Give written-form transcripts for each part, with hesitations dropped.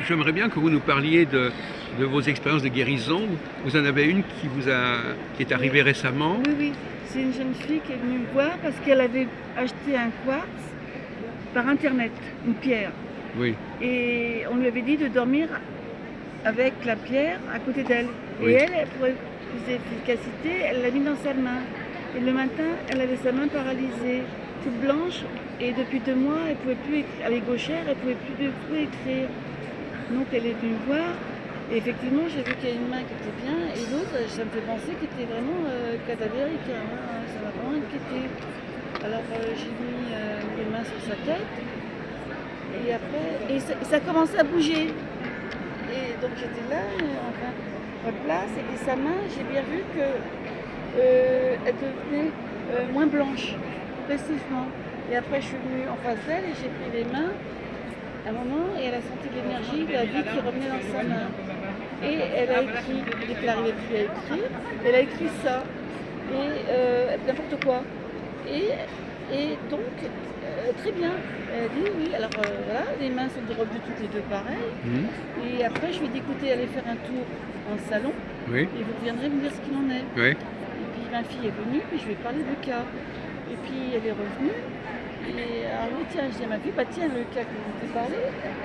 j'aimerais bien que vous nous parliez de vos expériences de guérison. Vous en avez une qui est arrivée récemment. Oui, oui. C'est une jeune fille qui est venue me voir parce qu'elle avait acheté un quartz par internet, une pierre. Oui, Et on lui avait dit de dormir avec la pierre à côté d'elle. Oui. Et elle, pour plus d'efficacité, elle l'a mis dans sa main. Et le matin, elle avait sa main paralysée, toute blanche. Et depuis 2 mois, elle ne pouvait plus écrire. Elle est gauchère, elle ne pouvait plus du tout écrire. Donc elle est venue me voir. Et effectivement, j'ai vu qu'il y a une main qui était bien et l'autre, ça me fait penser qu'elle était vraiment cadavérique. Hein. Ça m'a vraiment inquiété. Alors j'ai mis les mains sur sa tête. Et après, ça commençait à bouger. Et donc j'étais là, enfin, en place, et sa main, j'ai bien vu qu'elle devenait moins blanche, progressivement. Et après, je suis venue en face d'elle et j'ai pris les mains un moment et elle a senti l'énergie, la vie qui revenait dans sa main. Et elle a écrit, dès qu'elle n'arrivait plus à écrire, elle a écrit ça, et n'importe quoi. Et donc, très bien. Elle a dit oui, alors voilà, les mains sont revenues toutes les deux pareilles. Et après, je lui ai dit écoutez, allez faire un tour dans le salon, oui, et vous viendrez me dire ce qu'il en est. oui. Et puis ma fille est venue, puis je lui ai parlé du cas. Et puis elle est revenue. Et alors oui, tiens, je dis à ma fille, bah tiens, le cas que vous avez parlé,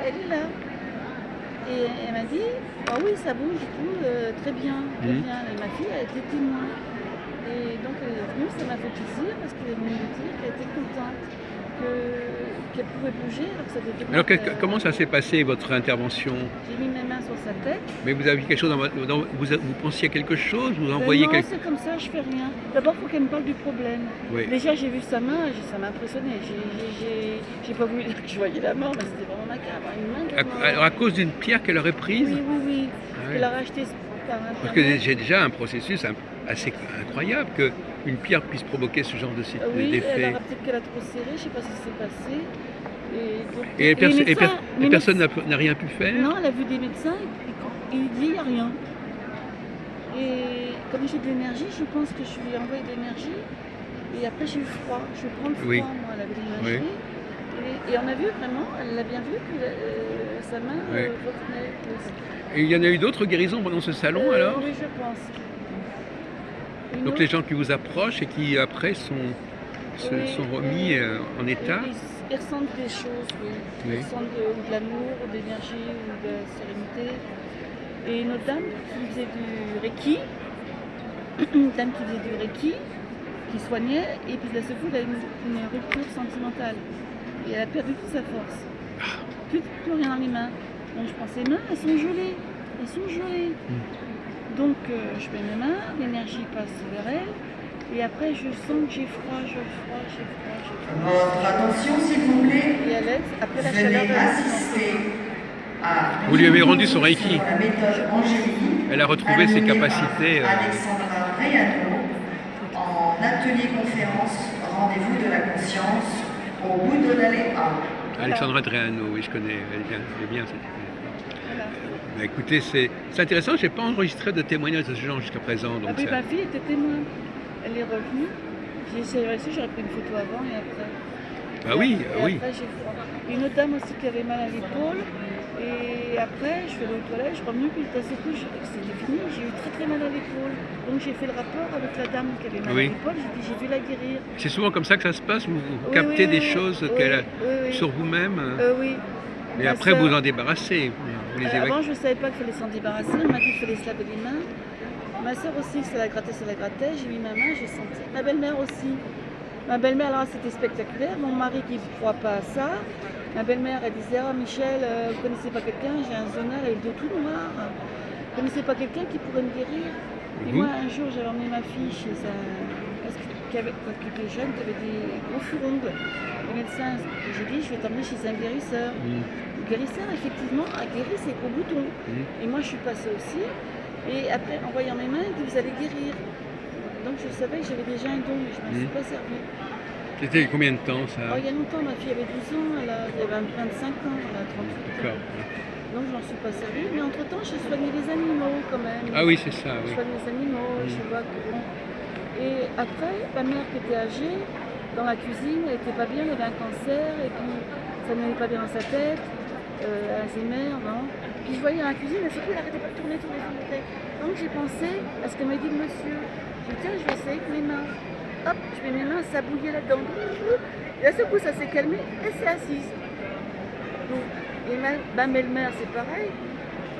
elle est là. Et elle m'a dit, ah oui, ça bouge et tout, très bien, très bien. Et ma fille a été témoin. Et donc elle est venue, ça m'a fait plaisir parce qu'elle est venue me dire qu'elle était contente, qu'elle pouvait bouger alors que ça faisait 2 mois Alors comment ça s'est passé votre intervention? J'ai mis mes mains sur sa tête. Mais vous aviez quelque chose vous pensiez à quelque chose? Vous envoyez Non, quelque... c'est comme ça, je fais rien. D'abord, il faut qu'elle me parle du problème. Oui. Déjà, j'ai vu sa main, ça m'a impressionné. J'ai pas voulu dire que je voyais la mort, mais c'était vraiment macabre. Une main de mort. Alors à cause d'une pierre qu'elle aurait prise? Oui, oui, oui. Ah oui. Elle a racheté par internet. Parce que j'ai déjà un processus assez incroyable qu'une pierre puisse provoquer ce genre Oui, d'effet. alors peut-être qu'elle a trop serré, je sais pas ce qui s'est passé. Et les personne médecins- n'a rien pu faire? Non, elle a vu des médecins et il dit il n'y a rien. Et comme j'ai de l'énergie, je pense que je lui ai envoyé de l'énergie. Et après j'ai eu froid. Je vais prendre froid, Oui. moi, elle avait de l'énergie. Et on a vu vraiment, elle l'a bien vu, que sa main Oui. revenait. Et il y en a eu d'autres guérisons pendant ce salon alors? Oui, je pense. Une Donc autre, les gens qui vous approchent et qui après sont remis en état? ils ressentent des choses, oui. Oui. Ils ressentent de l'amour, de l'énergie ou de la sérénité. Et une autre dame qui faisait du Reiki, qui soignait, et puis d'un seul coup, elle a une rupture sentimentale. Et elle a perdu toute sa force. Plus rien dans les mains. Donc je prends ses mains, elles sont gelées. Elles sont gelées. Donc je mets mes mains, l'énergie passe vers elle. Et après, je sens que j'ai froid. Votre attention, s'il vous plaît. Et à l'aise, après la chaleur, Venez assister à Vous lui avez rendu son Reiki. sur la méthode Angélique. Elle a retrouvé ses animée par capacités. Alexandra Reyano en atelier conférence Rendez-vous de la conscience au bout de l'allée A. Alexandra Dreano, oui, je connais, elle est bien cette... Voilà. Bah, écoutez, c'est intéressant, je n'ai pas enregistré de témoignages de ce genre jusqu'à présent. Donc Ah oui, ça- ma fille était témoin. Elle est revenue. J'ai essayé, j'aurais pris une photo avant et après. Ah oui, Et oui. après, j'ai froid. Une autre dame aussi qui avait mal à l'épaule. Et après, je suis allée aux toilettes, je suis revenue, puis d'un seul coup, c'était fini. J'ai eu très mal à l'épaule. Donc j'ai fait le rapport avec la dame qui avait mal Oui. à l'épaule. J'ai dit, j'ai vu la guérir. C'est souvent comme ça que ça se passe, vous Oui, captez oui, des oui, choses oui, oui. sur vous-même, Oui. et Ma après sœur- vous en débarrassez. Vous les évacuez. Avant, je ne savais pas qu'il fallait s'en débarrasser. On m'a dit qu'il fallait se laver les mains. Ma soeur aussi, ça la grattait. J'ai mis ma main, j'ai senti. Ma belle-mère aussi. Ma belle-mère, alors c'était spectaculaire. Mon mari qui ne croit pas à ça. Ma belle-mère, elle disait oh Michel, vous ne connaissez pas quelqu'un, j'ai un zona, elle a le dos tout noir. Vous ne connaissez pas quelqu'un qui pourrait me guérir? Et moi, un jour, j'avais emmené ma fille chez parce qui était jeune, qui avait des gros furonges. Le médecin, j'ai dit, je vais t'emmener chez un guérisseur. Le guérisseur, effectivement, a guéri ses gros boutons. Et moi, je suis passée aussi. Et après, en voyant mes mains, il dit, vous allez guérir. Donc, je savais que j'avais déjà un don, mais je ne m'en suis pas servie. C'était combien de temps ça? Il y a longtemps, ma fille avait 12 ans, elle avait 25 ans, elle a 38 ans. D'accord. Donc, je n'en suis pas servie. Mais entre-temps, j'ai soigné les animaux quand même. Ah oui, c'est ça, Je oui. soigne les animaux, je vois que bon. Et après, ma mère qui était âgée, dans la cuisine, elle n'était pas bien, elle avait un cancer, et puis ça n'allait pas bien dans sa tête. Alzheimer, non. Puis je voyais dans la cuisine, et surtout, elle n'arrêtait pas de tourner. Donc j'ai pensé à ce que m'a dit le monsieur. J'ai dit, tiens, je vais essayer avec mes mains. Hop, je mets mes mains, ça bouillait là-dedans. Et à ce coup, ça s'est calmé, elle s'est assise. Donc, et ma belle-mère, c'est pareil.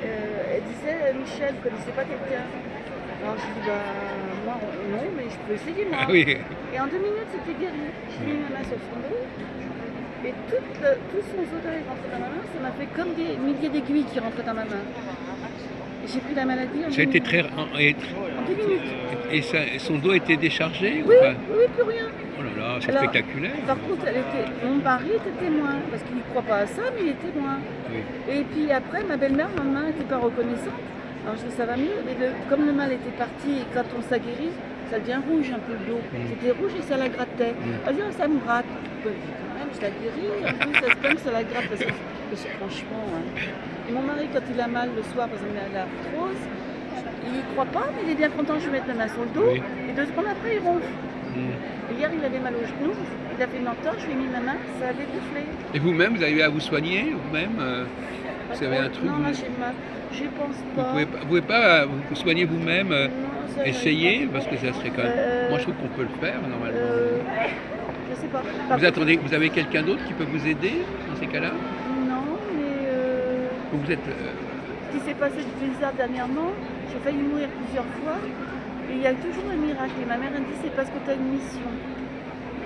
Elle disait, Michel, vous ne connaissez pas quelqu'un? Alors je dis, moi, non, mais je peux essayer, moi. Ah oui. Et en 2 minutes, c'était guéri. J'ai mis ma main sur son dos. Et tout son odeur est rentré dans ma main. Ça m'a fait comme des milliers d'aiguilles qui rentraient dans ma main. Et j'ai pris la maladie en Ça a 2 été minutes. en 2 minutes. et son dos était déchargé Oui, ou pas? oui, plus rien. Oh là là, c'est Alors, spectaculaire. Par contre, mon mari était témoin, parce qu'il ne croit pas à ça, mais il est témoin. Oui. Et puis après, ma belle-mère, ma main n'était pas reconnaissante. Alors je dis, ça va mieux. Mais comme le mal était parti, et quand on s'aguerrit, ça devient rouge un peu le dos. C'était rouge et ça la grattait. Elle dit, ah, ça me gratte. Je dis, quand même, je la guéris. En plus, ça se plaint que ça la gratte. Parce que franchement. Hein. Et mon mari, quand il a mal le soir, parce qu'il a l'arthrose, il n'y croit pas, mais il est bien content que je mette la main sur le dos. Oui. Et 2 secondes après, il ronfle. Et hier, il avait mal au genou. Il a fait une entorse, je lui ai mis ma main, ça avait gonflé. Et vous-même, vous arrivez à vous soigner vous-même vous avez un truc Non, là, j'ai mal. Je pense Vous pas. pouvez pas vous soigner vous-même, Non, ça, essayer, j'arrive pas. parce que ça serait quand même... Moi, je trouve qu'on peut le faire, normalement. Je sais pas. Par Vous contre, attendez, vous avez quelqu'un d'autre qui peut vous aider dans ces cas-là? non, mais Ou vous êtes... ce qui s'est passé de bizarre dernièrement, j'ai failli mourir plusieurs fois. Et il y a toujours un miracle. Et ma mère a dit, c'est parce que tu as une mission.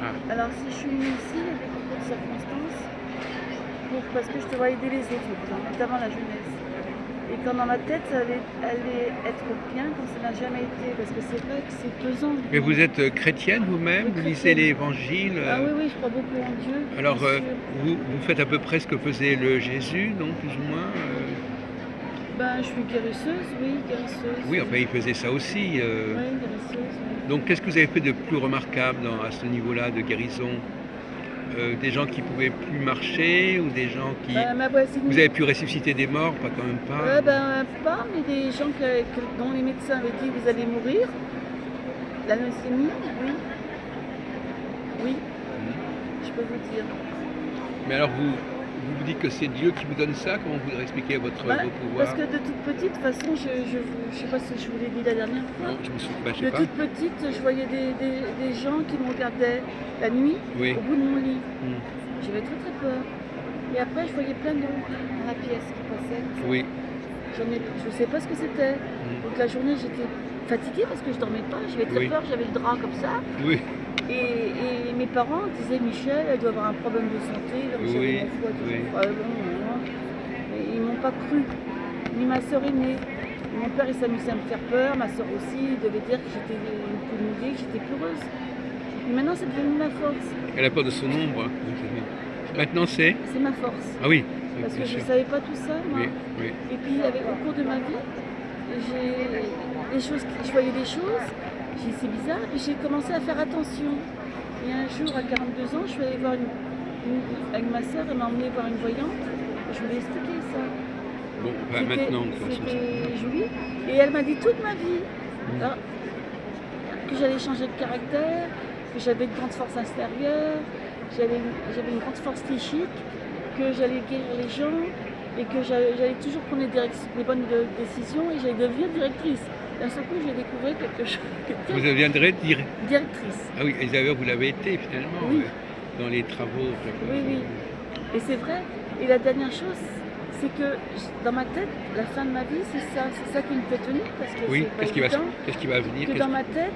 Ah. Alors si je suis venue ici, il y a des concours de circonstances, parce que je te vois aider les autres, notamment la jeunesse. Et quand dans ma tête, ça allait être bien, quand ça n'a jamais été, parce que c'est vrai que c'est pesant. Mais vous êtes chrétienne vous-même? Oui, Vous lisez chrétienne. l'évangile? Ah oui, oui, je crois beaucoup en Dieu. Alors, bien sûr. vous faites à peu près ce que faisait le Jésus, non? Plus ou moins Ben, je suis guérisseuse, oui, guérisseuse. Oui, enfin, il faisait ça aussi. Oui, guérisseuse, oui. Donc, qu'est-ce que vous avez fait de plus remarquable à ce niveau-là de guérison? Des gens qui pouvaient plus marcher ou des gens qui... Ma voisine... Vous avez pu ressusciter des morts, pas quand même pas? Pas, mais des gens dont les médecins avaient dit vous allez mourir. La leucémie, oui. Oui, je peux vous dire. Mais alors vous dites que c'est Dieu qui vous donne ça? Comment vous expliquez vos pouvoirs? Parce que de toute petite, de toute façon, je sais pas si je vous l'ai dit la dernière fois. Non, je me souviens, je sais De pas. toute petite, je voyais des gens qui me regardaient la nuit Oui. au bout de mon lit. Mm. J'avais très très peur. Et après, je voyais plein d'ombres dans la pièce qui passaient. Oui. Je ne sais pas ce que c'était. Donc la journée, j'étais fatiguée parce que je dormais pas. J'avais très Oui. peur, j'avais le drap comme ça. Oui. Et mes parents disaient, Michel, elle doit avoir un problème de santé. Donc Oui, j'avais mon foie, oui. Mais ils m'ont pas cru. Ni ma soeur aînée. Mon père, il s'amusait à me faire peur. Ma soeur aussi, il devait dire que j'étais une peu mouillée, que j'étais peureuse. Et maintenant, c'est devenu ma force. Elle a peur de son ombre. Maintenant, c'est... C'est ma force. Ah oui. Parce que bien je sûr. ne savais pas tout ça, moi. Oui, oui. Et puis, au cours de ma vie, je voyais des choses, j'ai dit c'est bizarre, et puis j'ai commencé à faire attention. Et un jour, à 42 ans, je suis allée voir avec ma soeur, elle m'a emmenée voir une voyante, je voulais expliquer ça. Bon, enfin, maintenant, de toute façon, C'était Julie, et elle m'a dit toute ma vie alors, que j'allais changer de caractère, que j'avais de grandes forces intérieures, j'avais une grande force psychique, que j'allais guérir les gens et que j'allais toujours prendre les bonnes décisions et j'allais devenir directrice. D'un seul coup, j'ai découvert quelque chose. vous deviendrez Directrice. Ah oui, et d'ailleurs, vous l'avez été finalement, Oui. dans les travaux. Oui, oui. Et c'est vrai. Et la dernière chose, c'est que dans ma tête, la fin de ma vie, c'est ça qui me fait tenir parce que Oui, c'est pas évident. qu'est-ce qui va venir? Que dans ma tête,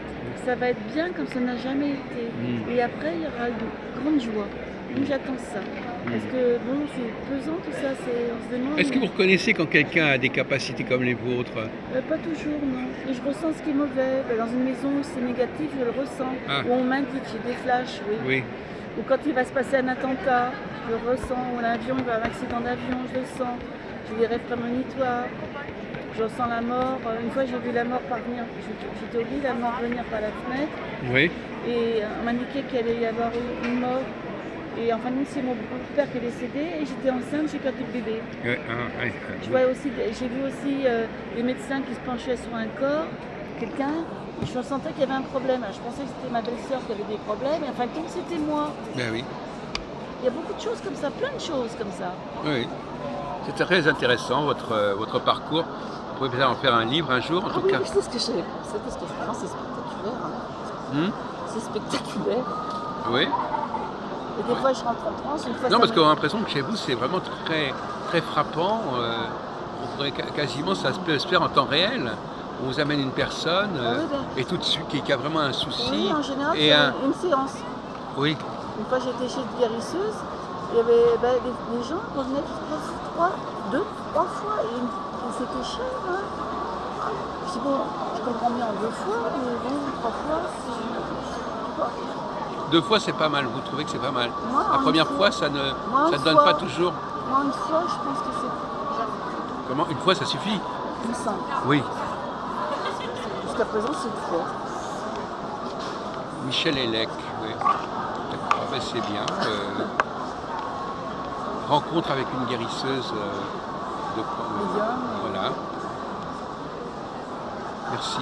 ça va être bien comme ça n'a jamais été. Et après, il y aura une grande joie. Donc j'attends ça. Parce que bon, c'est pesant tout ça, on se demande. Est-ce que vous reconnaissez quand quelqu'un a des capacités comme les vôtres? Pas toujours, non. Et je ressens ce qui est mauvais. Dans une maison où c'est négatif, je le ressens. Ah. Où on m'indique, j'ai des flashs, oui. Oui. Ou quand il va se passer un attentat, je le ressens. Ou l'avion, il va y avoir un accident d'avion, je le sens. J'ai des rêves prémonitoires. Je ressens la mort. Une fois, j'ai vu la mort parvenir. J'étais au lit, la mort venir par la fenêtre. Oui. Et on m'indiquait qu'il allait y avoir une mort. Et en fin de compte, c'est mon père qui est décédé et j'étais enceinte, j'ai perdu le bébé. J'ai vu aussi des médecins qui se penchaient sur un corps, quelqu'un, et je sentais qu'il y avait un problème. Alors, je pensais que c'était ma belle-sœur qui avait des problèmes, et en fin de compte, c'était moi. Ben oui. Il y a beaucoup de choses comme ça, plein de choses comme ça. Oui. C'est très intéressant votre parcours. Vous pouvez peut-être en faire un livre un jour, en tout oui, cas. oui, c'est ce que j'avais pensé, parce que vraiment c'est spectaculaire. Hmm. C'est spectaculaire. Oui. Et des fois je rentre en transe, une fois Non, ça parce me- qu'on a l'impression que chez vous, c'est vraiment très, très frappant. On pourrait quasiment, ça se peut se faire en temps réel. On vous amène une personne Ah oui, ben, et tout de suite qui a vraiment un souci. oui, en général et c'est un... une séance. Oui, Une fois j'étais chez une guérisseuse, il y avait des gens qui venaient deux, trois fois, et c'était cher. Hein. Je dis bon, je comprends bien en 2 fois, mais bon, 3 fois, je sais pas. 2 fois c'est pas mal. Vous trouvez que c'est pas mal? Moi, La en première une fois, ça ne Moi, ça une donne fois. pas toujours. Moi, une fois, je pense que c'est. Comment? Une fois, ça suffit? Il me semble. Oui. Jusqu'à présent, c'est une fois. Michel Hélec, oui. D'accord, ben c'est bien. Rencontre avec une guérisseuse Médium. voilà. Merci.